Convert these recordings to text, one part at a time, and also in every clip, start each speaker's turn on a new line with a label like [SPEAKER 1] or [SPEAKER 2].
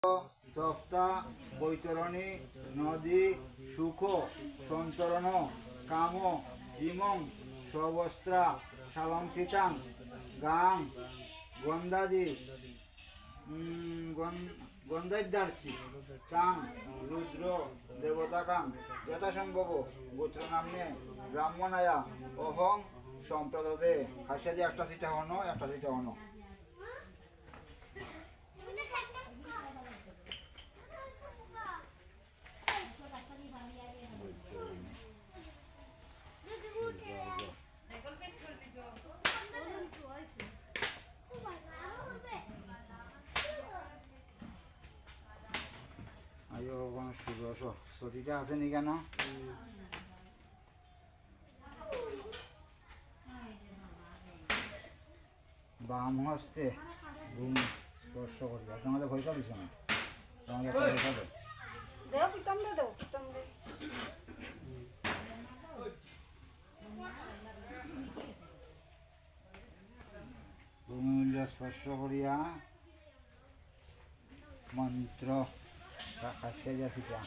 [SPEAKER 1] তপ্তা বৈতরণী নদী সুখ সন্তরণ কাম ইমং সবস্ত্রা সালঙ্কৃতাং গাং গন্ধাদি গন্ধাদ্যার্চি তাং রুদ্র দেবতাকাং যথাসম্ভব গোত্রনাম্নে ব্রাহ্মণায়া অহং সম্প্রদদে। খাসিয়া দিয়ে একটা সিটা হনো একটা সিটা হনো। আয়ো সুরস সতীটা আসেনি কেন? বাম হস্তে ভূমি স্পর্শ করিয়া তোমাদের ভয় পালিস না, তোমাদের ভয় পাবে। ভূমিমূল্য স্পর্শ করিয়া মন্ত্র খাসিয়া যাসিটা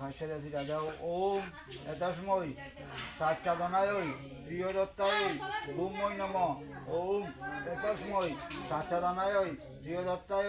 [SPEAKER 1] খাসিয়া যাসিটা যাও। ওম এতস্মৈ সাচ্চাদনায় প্রিয়দত্তায় ভূমৈ নম। ওম এতস্মৈ সাচ্চাদনায় প্রিয়দত্তায়